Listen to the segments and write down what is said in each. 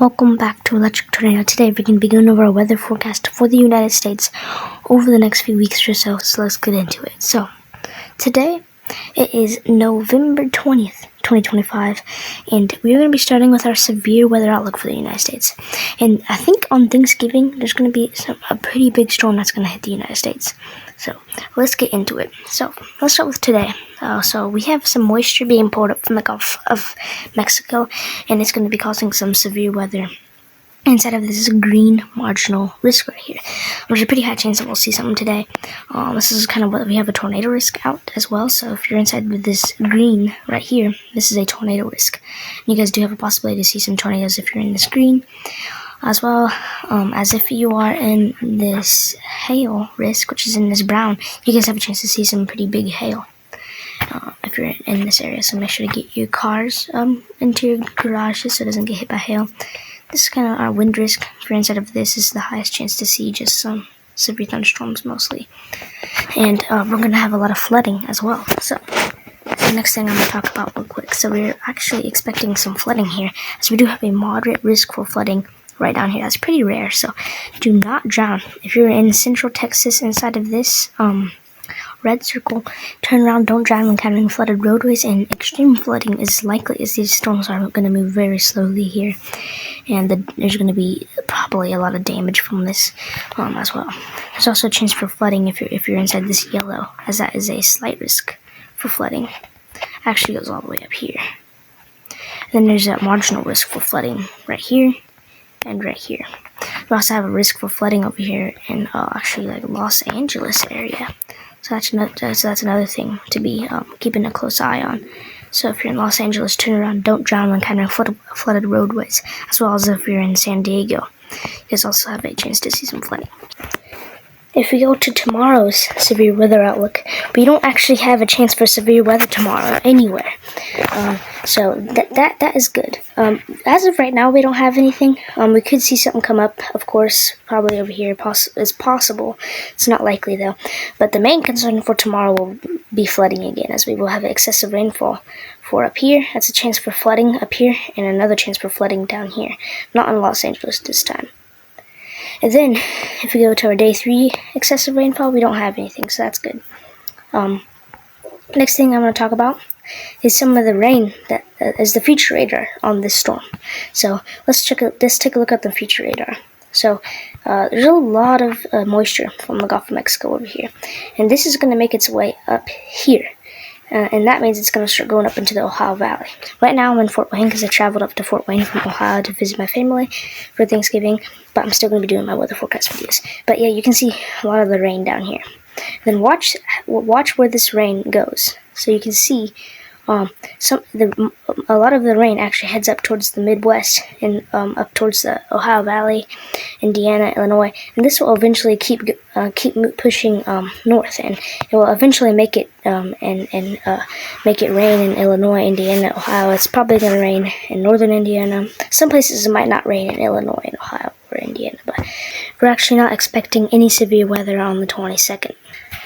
Welcome back to Electric Tornado. Today we're going to be going over our weather forecast for the United States over the next few weeks or so let's get into it. So, today it is November 20th, 2025, and we're going to be starting with our severe weather outlook for the United States. And I think on Thanksgiving there's going to be a pretty big storm that's going to hit the United States. So, let's get into it. So, let's start with today. So we have some moisture being pulled up from the Gulf of Mexico, and it's going to be causing some severe weather. Inside of this green marginal risk right here. There's a pretty high chance that we'll see something today. This is kind of what we have a tornado risk out as well. So if you're inside with this green right here, this is a tornado risk. You guys do have a possibility to see some tornadoes if you're in this green, as well as if you are in this hail risk, which is in this brown. You guys have a chance to see some pretty big hail. If you're in this area, so make sure to get your cars into your garages so it doesn't get hit by hail. This is kind of our wind risk. If you're inside of this, is the highest chance to see just some severe thunderstorms mostly. And we're going to have a lot of flooding as well. So the next thing I'm going to talk about real quick. So we're actually expecting some flooding here, as we do have a moderate risk for flooding right down here. That's pretty rare, so do not drown. If you're in central Texas inside of this red circle, turn around, don't drive when encountering flooded roadways, and extreme flooding is likely as these storms are going to move very slowly here, and there's going to be probably a lot of damage from this as well. There's also a chance for flooding if you're inside this yellow, as that is a slight risk for flooding. Actually goes all the way up here. Then there's a marginal risk for flooding right here and right here. We also have a risk for flooding over here in actually like Los Angeles area. So that's another thing to be keeping a close eye on. So if you're in Los Angeles, turn around, don't drown when encountering flooded roadways, as well as if you're in San Diego. You guys also have a chance to see some flooding. If we go to tomorrow's severe weather outlook, we don't actually have a chance for severe weather tomorrow anywhere. So that is good. As of right now, we don't have anything. We could see something come up, of course, probably over here. It's possible. It's not likely, though. But the main concern for tomorrow will be flooding again, as we will have excessive rainfall for up here. That's a chance for flooding up here, and another chance for flooding down here. Not in Los Angeles this time. And then, if we go to our day 3 excessive rainfall, we don't have anything, so that's good. Next thing I'm going to talk about is some of the rain that is the future radar on this storm. So let's take a look at the future radar. So there's a lot of moisture from the Gulf of Mexico over here, and this is going to make its way up here. And that means it's going to start going up into the Ohio Valley. Right now I'm in Fort Wayne because I traveled up to Fort Wayne from Ohio to visit my family for Thanksgiving, but I'm still going to be doing my weather forecast videos. But yeah, you can see a lot of the rain down here. Then watch where this rain goes. So you can see a lot of the rain actually heads up towards the Midwest and up towards the Ohio Valley, Indiana, Illinois, and this will eventually keep pushing north, and it will eventually make it make it rain in Illinois, Indiana, Ohio. It's probably going to rain in northern Indiana. Some places it might not rain in Illinois and Ohio or Indiana, but we're actually not expecting any severe weather on the 22nd.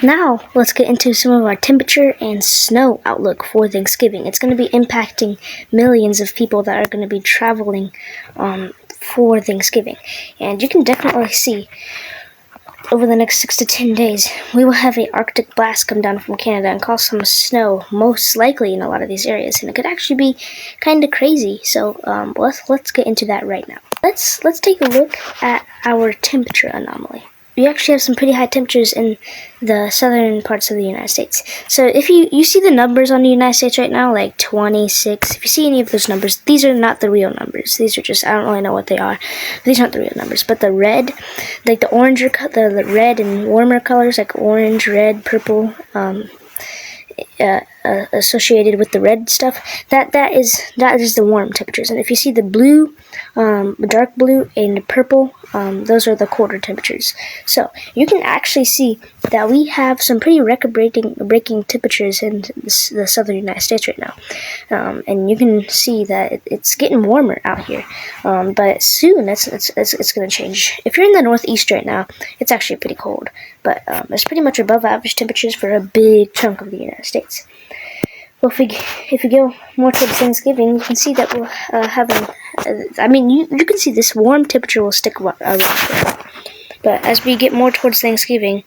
Now, let's get into some of our temperature and snow outlook for Thanksgiving. It's going to be impacting millions of people that are going to be traveling for Thanksgiving. And you can definitely see over the next 6 to 10 days, we will have an Arctic blast come down from Canada and cause some snow, most likely in a lot of these areas. And it could actually be kind of crazy. So let's get into that right now. Let's take a look at our temperature anomaly. We actually have some pretty high temperatures in the southern parts of the United States. So if you see the numbers on the United States right now, like 26, if you see any of those numbers, these are not the real numbers. These are just, I don't really know what they are. These aren't the real numbers. But the red, like the orange, the red and warmer colors, like orange, red, purple, associated with the red stuff, that is the warm temperatures. And if you see the blue, dark blue and the purple, those are the colder temperatures. So you can actually see that we have some pretty record-breaking temperatures in the southern United States right now, and you can see that it's getting warmer out here. But soon it's going to change. If you're in the northeast right now, it's actually pretty cold, but it's pretty much above average temperatures for a big chunk of the United States. Well, if we go more towards Thanksgiving, you can see that we'll have you can see this warm temperature will stick around forever. But as we get more towards Thanksgiving,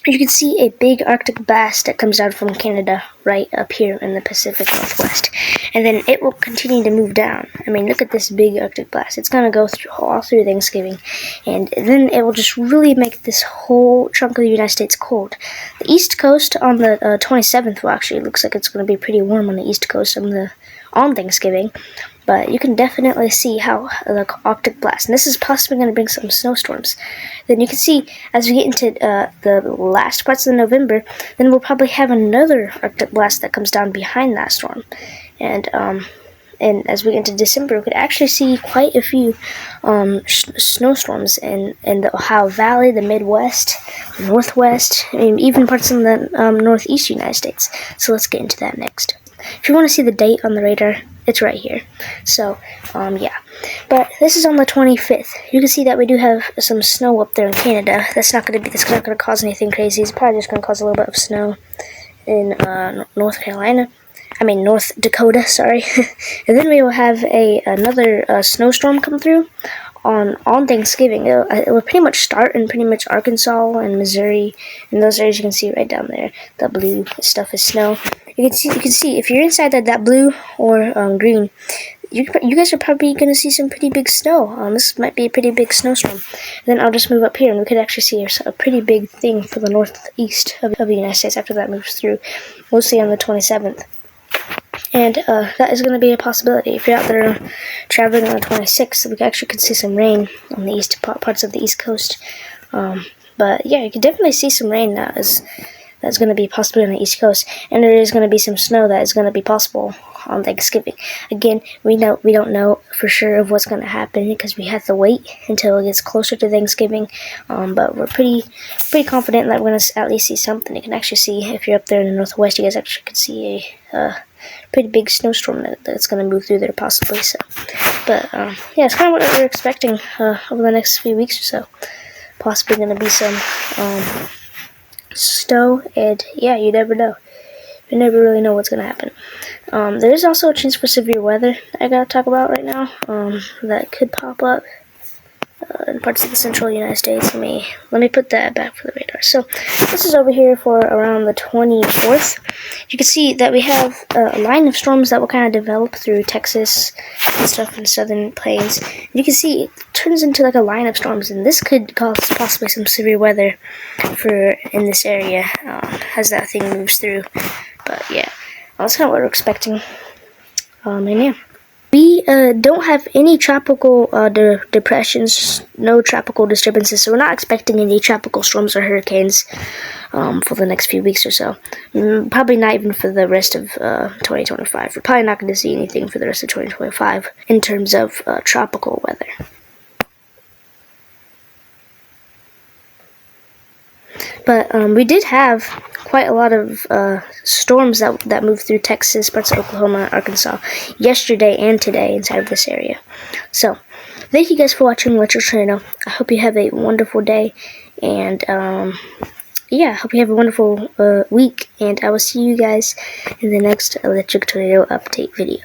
you can see a big Arctic blast that comes down from Canada right up here in the Pacific Northwest. And then it will continue to move down. I mean, look at this big Arctic blast. It's going to go all through Thanksgiving. And then it will just really make this whole chunk of the United States cold. The East Coast on the 27th will actually, looks like it's going to be pretty warm on the East Coast on Thanksgiving. But you can definitely see how the Arctic blast, and this is possibly going to bring some snowstorms. Then you can see as we get into the last parts of November, then we'll probably have another Arctic blast that comes down behind that storm. And as we get into December, we could actually see quite a few snowstorms in the Ohio Valley, the Midwest, Northwest, and even parts of the Northeast United States. So let's get into that next. If you want to see the date on the radar, it's right here. So, yeah. But this is on the 25th. You can see that we do have some snow up there in Canada. That's not going to cause anything crazy. It's probably just going to cause a little bit of snow in North Dakota, sorry. And then we will have another snowstorm come through on Thanksgiving. It will pretty much start in pretty much Arkansas and Missouri. In those areas you can see right down there. The blue stuff is snow. You can see if you're inside that blue or green, you guys are probably going to see some pretty big snow. This might be a pretty big snowstorm. And then I'll just move up here, and we could actually see a pretty big thing for the northeast of the United States after that moves through, mostly on the 27th. And that is going to be a possibility. If you're out there traveling on the 26th, we actually could see some rain on the parts of the East Coast. But yeah, you can definitely see some rain that's going to be possible on the East Coast, and there is going to be some snow that is going to be possible on Thanksgiving. Again, we don't know for sure of what's going to happen because we have to wait until it gets closer to Thanksgiving. But we're pretty confident that we're going to at least see something. You can actually see, if you're up there in the Northwest, you guys actually could see a pretty big snowstorm that's going to move through there possibly. So, but yeah, it's kind of what we're expecting over the next few weeks or so. Possibly going to be some snow, and yeah, you never know. You never really know what's going to happen. There is also a chance for severe weather I gotta talk about right now that could pop up in parts of the central United States. Let me put that back for the radar. So this is over here for around the 24th. You can see that we have a line of storms that will kind of develop through Texas and stuff in the southern plains. You can see it turns into like a line of storms, and this could cause possibly some severe weather in this area as that thing moves through. But yeah, that's kind of what we're expecting. And yeah. We don't have any tropical depressions, no tropical disturbances, so we're not expecting any tropical storms or hurricanes for the next few weeks or so. Probably not even for the rest of 2025. We're probably not going to see anything for the rest of 2025 in terms of tropical weather. But we did have quite a lot of storms that moved through Texas, parts of Oklahoma, Arkansas, yesterday and today inside of this area. So, thank you guys for watching Electric Tornado. I hope you have a wonderful day, and yeah, I hope you have a wonderful week, and I will see you guys in the next Electric Tornado update video.